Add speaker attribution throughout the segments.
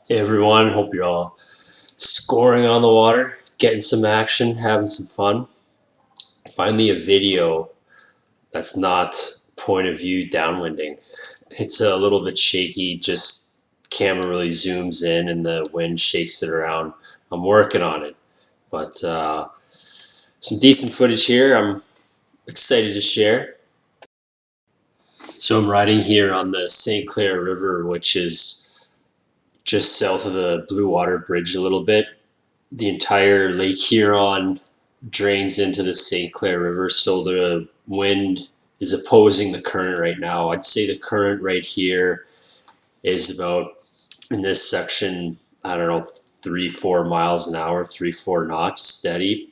Speaker 1: Hey everyone, hope you're all scoring on the water, getting some action, having some fun. Finally, a video that's not point of view downwinding. It's a little bit shaky, just camera really zooms in and the wind shakes it around. I'm working on it, but some decent footage here. I'm excited to share. So I'm riding here on the St. Clair River, which is just south of the Blue Water Bridge a little bit. The entire Lake Huron drains into the St. Clair River, so the wind is opposing the current right now. I'd say the current right here is about, in this section, I don't know, 3-4 miles an hour, 3-4 knots steady.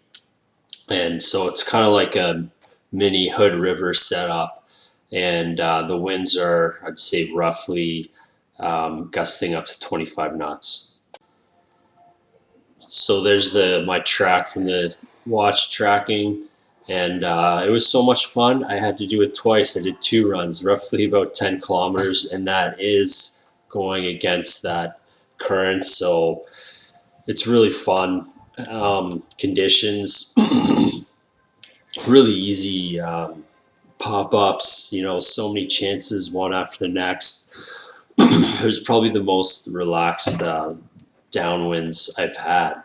Speaker 1: And so it's kind of like a mini Hood River setup. And the winds are, I'd say, roughly gusting up to 25 knots. So there's my track from the watch tracking, and it was so much fun. I had to do it twice. I did 2 runs, roughly about 10 kilometers, and that is going against that current. So it's really fun. Conditions, really easy pop-ups. So many chances, one after the next. It was probably the most relaxed downwinds I've had.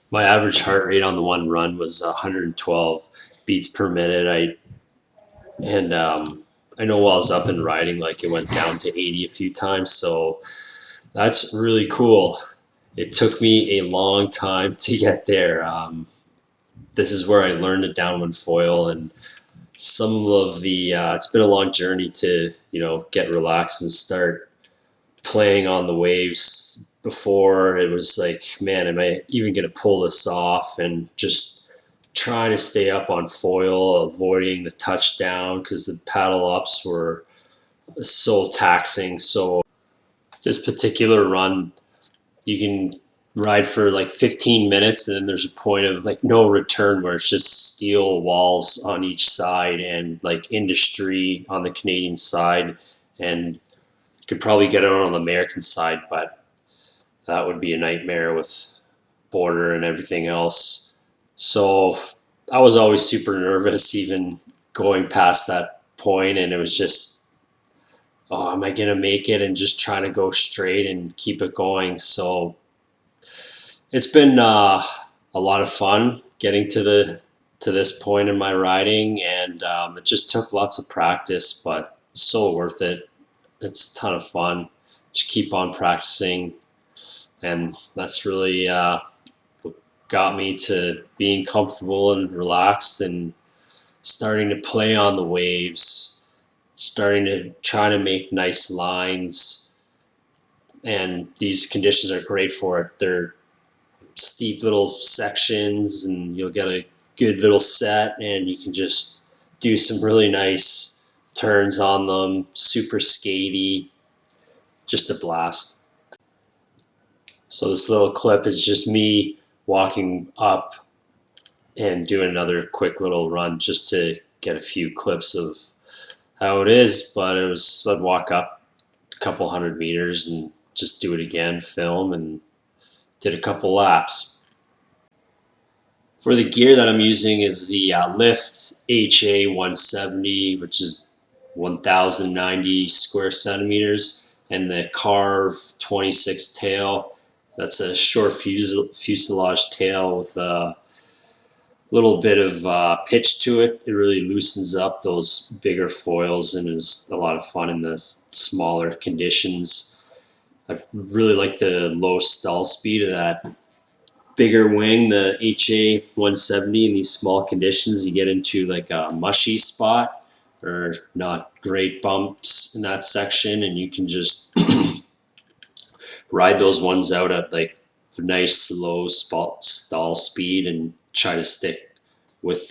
Speaker 1: My average heart rate on the one run was 112 beats per minute. I know while I was up and riding, like it went down to 80 a few times. So that's really cool. It took me a long time to get there. This is where I learned the downwind foil, and some of the. It's been a long journey to get relaxed and start playing on the waves. Before it was like, man, am I even going to pull this off? And just trying to stay up on foil, avoiding the touchdown because the paddle ups were so taxing. So this particular run, you can ride for like 15 minutes and then there's a point of like no return where it's just steel walls on each side and like industry on the Canadian side, and could probably get it on the American side, but that would be a nightmare with border and everything else. So I was always super nervous, even going past that point, and it was just, oh, am I gonna make it? And just trying to go straight and keep it going. So it's been a lot of fun getting to this point in my riding, and it just took lots of practice, but so worth it. It's a ton of fun. Just keep on practicing, and that's really what got me to being comfortable and relaxed and starting to play on the waves, starting to try to make nice lines. And these conditions are great for it. They're steep little sections, and you'll get a good little set, and you can just do some really nice turns on them, super skatey, just a blast. So this little clip is just me walking up and doing another quick little run just to get a few clips of how it is. But I'd walk up a couple 100 meters and just do it again, film, and did a couple laps. For the gear that I'm using is the Lift HA 170, which is 1,090 square centimeters, and the Carve 26 tail. That's a short fuselage tail with a little bit of pitch to it. It really loosens up those bigger foils and is a lot of fun in the smaller conditions. I really like the low stall speed of that bigger wing, the HA 170. In these small conditions, you get into like a mushy spot or not great bumps in that section, and you can just ride those ones out at like nice low stall speed and try to stick with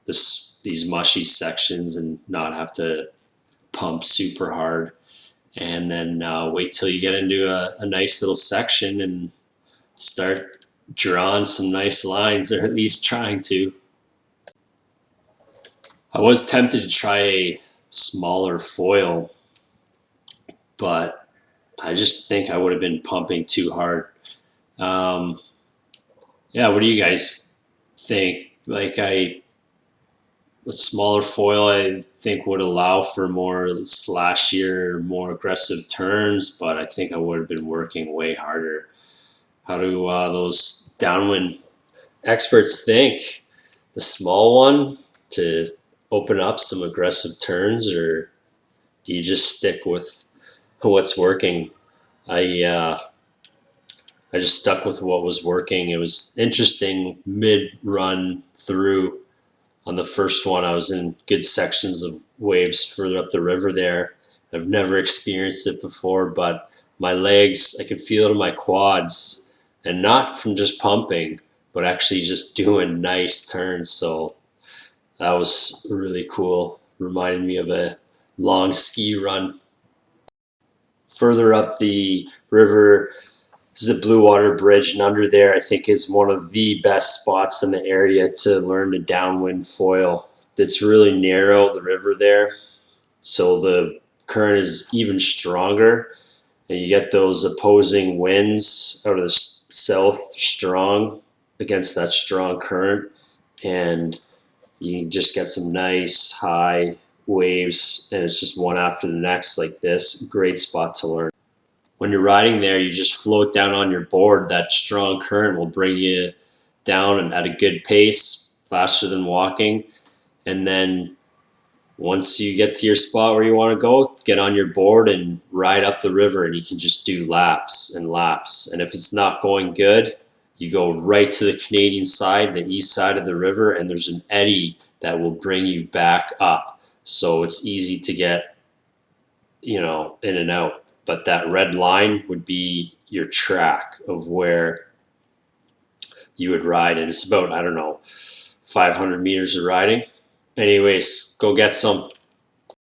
Speaker 1: these mushy sections and not have to pump super hard. And then wait till you get into a nice little section and start drawing some nice lines, or at least trying to. I was tempted to try a smaller foil, but I just think I would have been pumping too hard. Um, yeah, what do you guys think? Like a smaller foil, I think would allow for more slashier, more aggressive turns, but I think I would have been working way harder. How do those downwind experts think? The small one to open up some aggressive turns, or do you just stick with what's working? I uh, I just stuck with what was working. It was interesting mid run through. On the first one, I was in good sections of waves further up the river there. I've never experienced it before, but my legs, I could feel it in my quads, and not from just pumping, but actually just doing nice turns. So that was really cool. Reminded me of a long ski run. Further up the river is the Blue Water Bridge, and under there, I think is one of the best spots in the area to learn to downwind foil. It's really narrow, the river there, so the current is even stronger, and you get those opposing winds out of the south strong against that strong current, and you can just get some nice high waves, and it's just one after the next like this. Great spot to learn. When you're riding there, you just float down on your board. That strong current will bring you down at a good pace, faster than walking. And then once you get to your spot where you want to go, get on your board and ride up the river, and you can just do laps and laps. And if it's not going good, you go right to the Canadian side, the east side of the river, and there's an eddy that will bring you back up. So it's easy to get, in and out. But that red line would be your track of where you would ride. And it's about, I don't know, 500 meters of riding. Anyways, go get some.